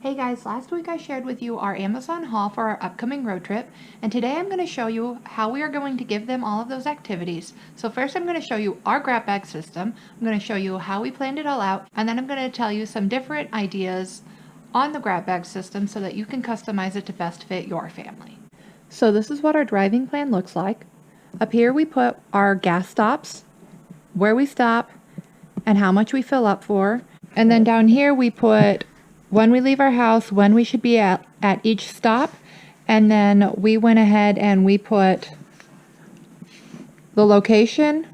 Hey guys, last week I shared with you our Amazon haul for our upcoming road trip, and today I'm going to show you how we are going to give them all of those activities. So first I'm going to show you our grab bag system, I'm going to show you how we planned it all out, and then I'm going to tell you some different ideas on the grab bag system so that you can customize it to best fit your family. So this is what our driving plan looks like. Up here we put our gas stops, where we stop, and how much we fill up for. And then down here we put when we leave our house, when we should be at each stop, and then we went ahead and we put the location.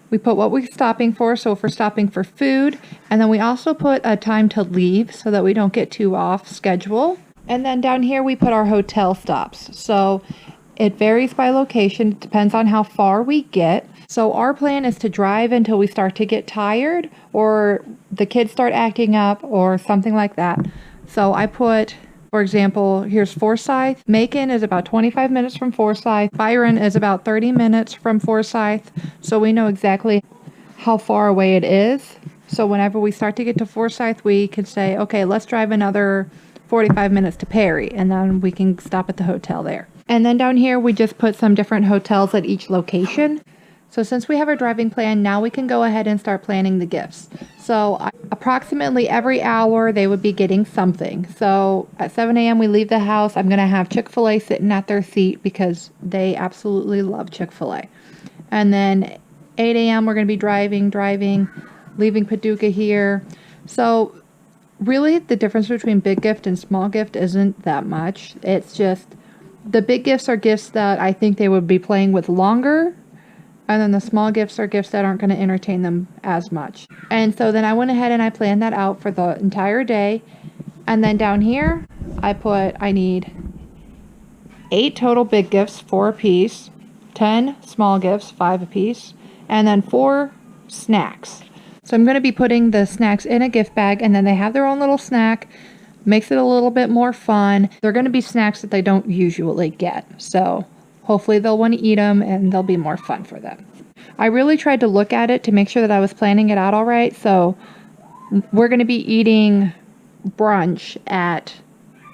We put what we're stopping for, so if we're stopping for food, and then we also put a time to leave so that we don't get too off schedule. And then down here we put our hotel stops. So it varies by location, it depends on how far we get. So our plan is to drive until we start to get tired or the kids start acting up or something like that. So I put, for example, here's Forsyth. Macon is about 25 minutes from Forsyth. Byron is about 30 minutes from Forsyth. So we know exactly how far away it is. So whenever we start to get to Forsyth, we can say, okay, let's drive another 45 minutes to Perry, and then we can stop at the hotel there. And then down here, we just put some different hotels at each location. So since we have our driving plan, now we can go ahead and start planning the gifts. So approximately every hour, they would be getting something. So at 7 a.m. we leave the house. I'm going to have Chick-fil-A sitting at their seat because they absolutely love Chick-fil-A. And then 8 a.m. we're going to be driving, leaving Paducah here. So really the difference between big gift and small gift isn't that much. It's just the big gifts are gifts that I think they would be playing with longer. And then the small gifts are gifts that aren't going to entertain them as much. And so then I went ahead and I planned that out for the entire day. And then down here, I need 8 total big gifts, 4 apiece, 10 small gifts, 5 apiece, and then 4 snacks. So I'm going to be putting the snacks in a gift bag, and then they have their own little snack. Makes it a little bit more fun. They're going to be snacks that they don't usually get. So hopefully they'll want to eat them and they'll be more fun for them. I really tried to look at it to make sure that I was planning it out all right. So we're going to be eating brunch at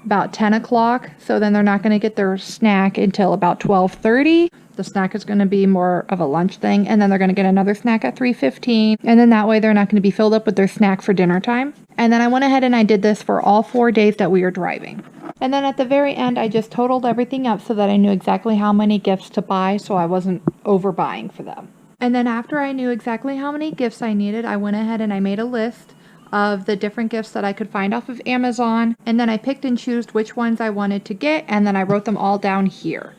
about 10 o'clock. So then they're not going to get their snack until about 12:30. The snack is going to be more of a lunch thing. And then they're going to get another snack at 3:15. And then that way they're not going to be filled up with their snack for dinner time. And then I went ahead and I did this for all 4 days that we were driving. And then at the very end, I just totaled everything up so that I knew exactly how many gifts to buy so I wasn't overbuying for them. And then after I knew exactly how many gifts I needed, I went ahead and I made a list of the different gifts that I could find off of Amazon. And then I picked and chose which ones I wanted to get, and then I wrote them all down here.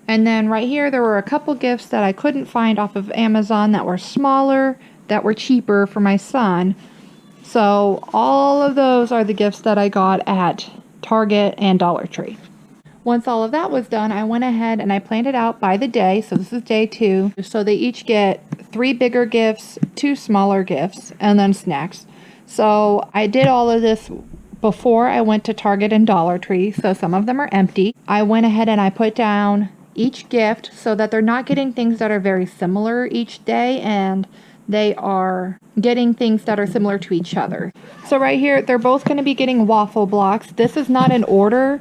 And then right here, there were a couple gifts that I couldn't find off of Amazon that were smaller, that were cheaper for my son. So all of those are the gifts that I got at Target and Dollar Tree. Once all of that was done, I went ahead and I planned it out by the day. So this is day 2. So they each get 3 bigger gifts, 2 smaller gifts, and then snacks. So I did all of this before I went to Target and Dollar Tree. So some of them are empty. I went ahead and I put down each gift so that they're not getting things that are very similar each day, and they are getting things that are similar to each other. So right here, they're both going to be getting waffle blocks. This is not in order,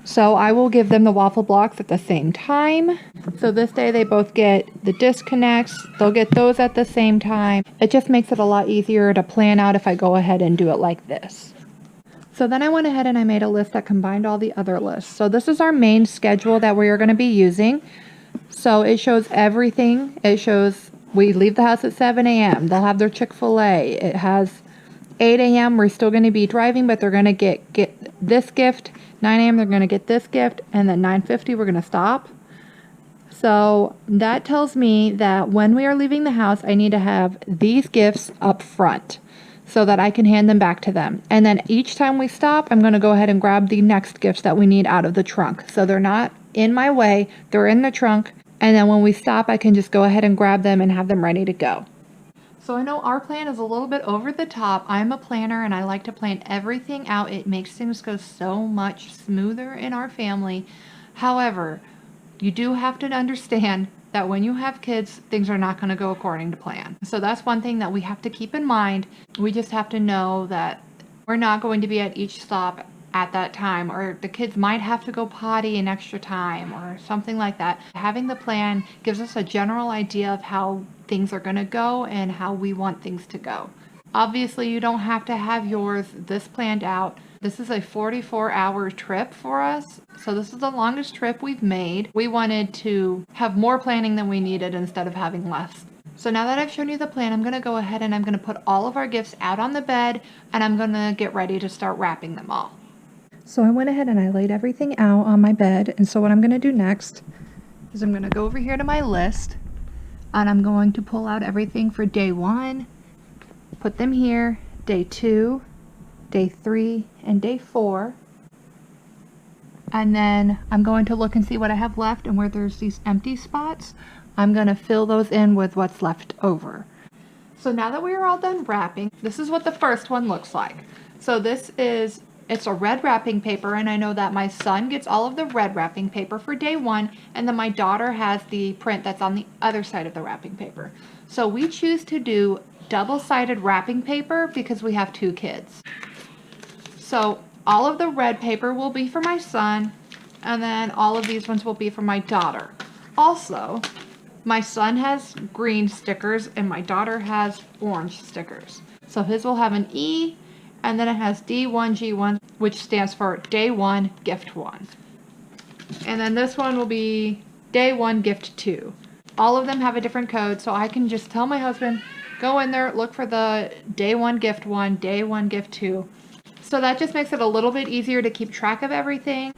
so I will give them the waffle blocks at the same time. So this day they both get the disconnects. They'll get those at the same time. It just makes it a lot easier to plan out if I go ahead and do it like this. So then I went ahead and I made a list that combined all the other lists. So this is our main schedule that we are going to be using. So it shows everything. It shows we leave the house at 7 a.m. They'll have their Chick-fil-A. It has 8 a.m. We're still going to be driving, but they're going to get this gift. 9 a.m. they're going to get this gift. And then 9:50 we're going to stop. So that tells me that when we are leaving the house, I need to have these gifts up front so that I can hand them back to them. And then each time we stop, I'm going to go ahead and grab the next gifts that we need out of the trunk. So they're not in my way. They're in the trunk. And then when we stop, I can just go ahead and grab them and have them ready to go. So I know our plan is a little bit over the top. I'm a planner and I like to plan everything out. It makes things go so much smoother in our family. However, you do have to understand that when you have kids, things are not going to go according to plan. So that's one thing that we have to keep in mind. We just have to know that We're not going to be at each stop at that time, or the kids might have to go potty an extra time or something like that. Having the plan gives us a general idea of how things are going to go and how we want things to go. Obviously, you don't have to have yours this planned out. This is a 44-hour trip for us, so this is the longest trip we've made. We wanted to have more planning than we needed instead of having less. So now that I've shown you the plan, I'm going to go ahead and I'm going to put all of our gifts out on the bed, and I'm going to get ready to start wrapping them all. So I went ahead and I laid everything out on my bed, and so what I'm going to do next is I'm going to go over here to my list, and I'm going to pull out everything for day 1, put them here, day 2, day 3, and day 4. And then I'm going to look and see what I have left, and where there's these empty spots, I'm going to fill those in with what's left over. So now that we are all done wrapping, this is what the first one looks like. So it's a red wrapping paper, and I know that my son gets all of the red wrapping paper for day 1, and then my daughter has the print that's on the other side of the wrapping paper. So we choose to do double-sided wrapping paper because we have 2 kids. So all of the red paper will be for my son, and then all of these ones will be for my daughter. Also, my son has green stickers and my daughter has orange stickers. So his will have an E, and then it has D1G1, which stands for Day 1, Gift 1. And then this one will be Day 1, Gift 2. All of them have a different code, so I can just tell my husband, go in there, look for the Day 1, Gift 1, Day 1, Gift 2. So that just makes it a little bit easier to keep track of everything.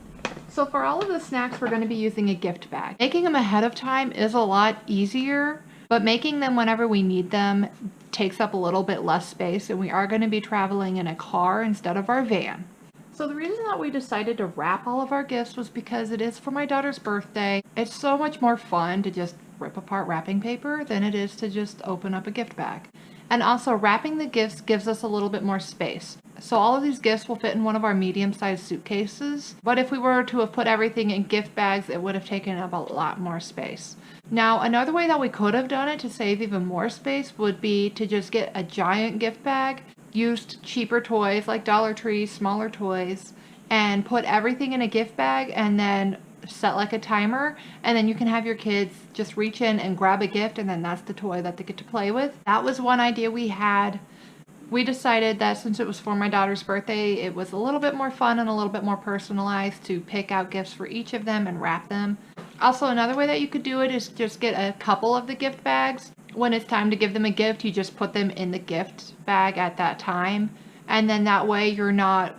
So for all of the snacks, we're going to be using a gift bag. Making them ahead of time is a lot easier, but making them whenever we need them takes up a little bit less space, and we are going to be traveling in a car instead of our van. So the reason that we decided to wrap all of our gifts was because it is for my daughter's birthday. It's so much more fun to just rip apart wrapping paper than it is to just open up a gift bag. And also, wrapping the gifts gives us a little bit more space. So all of these gifts will fit in one of our medium-sized suitcases, but if we were to have put everything in gift bags, it would have taken up a lot more space. Now, another way that we could have done it to save even more space would be to just get a giant gift bag, use cheaper toys like Dollar Tree, smaller toys, and put everything in a gift bag and then set like a timer, and then you can have your kids just reach in and grab a gift, and then that's the toy that they get to play with. That was one idea we had. We decided that since it was for my daughter's birthday, it was a little bit more fun and a little bit more personalized to pick out gifts for each of them and wrap them. Also, another way that you could do it is just get a couple of the gift bags. When it's time to give them a gift, you just put them in the gift bag at that time, and then that way you're not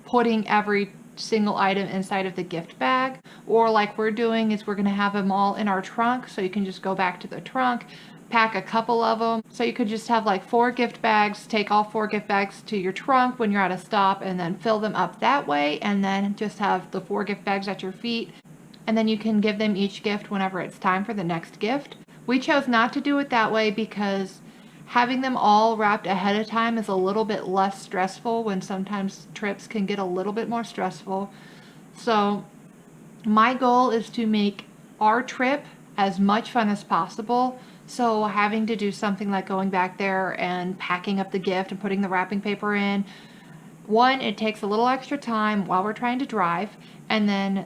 putting every single item inside of the gift bag. Or like we're doing is we're going to have them all in our trunk, so you can just go back to the trunk, pack a couple of them. So you could just have like 4 gift bags, take all 4 gift bags to your trunk when you're at a stop, and then fill them up that way, and then just have the 4 gift bags at your feet, and then you can give them each gift whenever it's time for the next gift. We chose not to do it that way because having them all wrapped ahead of time is a little bit less stressful, when sometimes trips can get a little bit more stressful. So my goal is to make our trip as much fun as possible. So having to do something like going back there and packing up the gift and putting the wrapping paper in, 1, it takes a little extra time while we're trying to drive, and then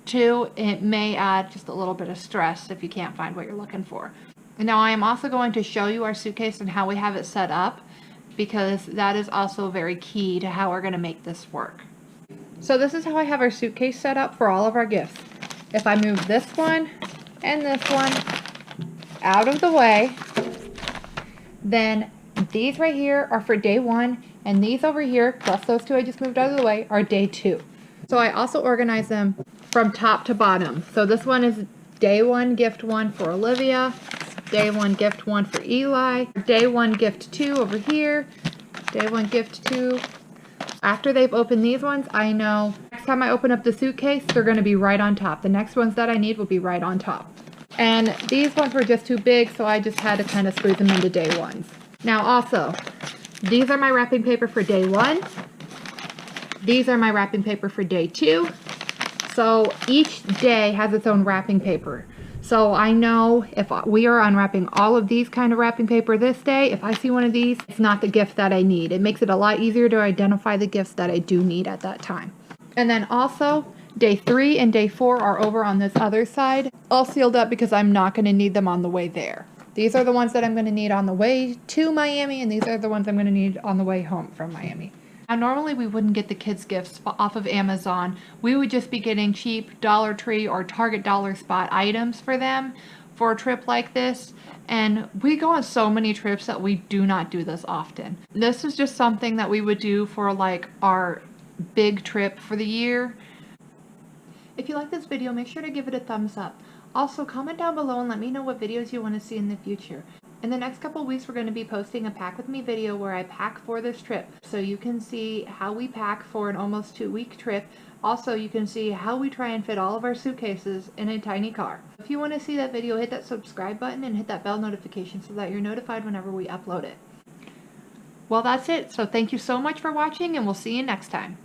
2, it may add just a little bit of stress if you can't find what you're looking for. And now I am also going to show you our suitcase and how we have it set up, because that is also very key to how we're going to make this work. So this is how I have our suitcase set up for all of our gifts. If I move this one and this one out of the way, then these right here are for day 1, and these over here, plus those 2 I just moved out of the way, are day 2. So I also organize them from top to bottom. So this one is day 1, gift 1 for Olivia, day 1, gift 1 for Eli, day 1, gift 2 over here, day 1, gift 2. After they've opened these ones, I know next time I open up the suitcase, they're going to be right on top. The next ones that I need will be right on top. And these ones were just too big, so I just had to kind of squeeze them into day 1s. Now also, these are my wrapping paper for day 1. These are my wrapping paper for day 2. So each day has its own wrapping paper. So I know if we are unwrapping all of these kind of wrapping paper this day, if I see one of these, it's not the gift that I need. It makes it a lot easier to identify the gifts that I do need at that time. And then also, day 3 and day 4 are over on this other side, all sealed up because I'm not going to need them on the way there. These are the ones that I'm going to need on the way to Miami, and these are the ones I'm going to need on the way home from Miami. Now, normally we wouldn't get the kids' gifts off of Amazon. We would just be getting cheap Dollar Tree or Target Dollar Spot items for them for a trip like this. And we go on so many trips that we do not do this often. This is just something that we would do for like our big trip for the year. If you like this video, make sure to give it a thumbs up. Also, comment down below and let me know what videos you want to see in the future. In the next couple weeks, we're going to be posting a pack with me video where I pack for this trip. So you can see how we pack for an almost 2-week trip. Also, you can see how we try and fit all of our suitcases in a tiny car. If you want to see that video, hit that subscribe button and hit that bell notification so that you're notified whenever we upload it. Well, that's it. So thank you so much for watching, and we'll see you next time.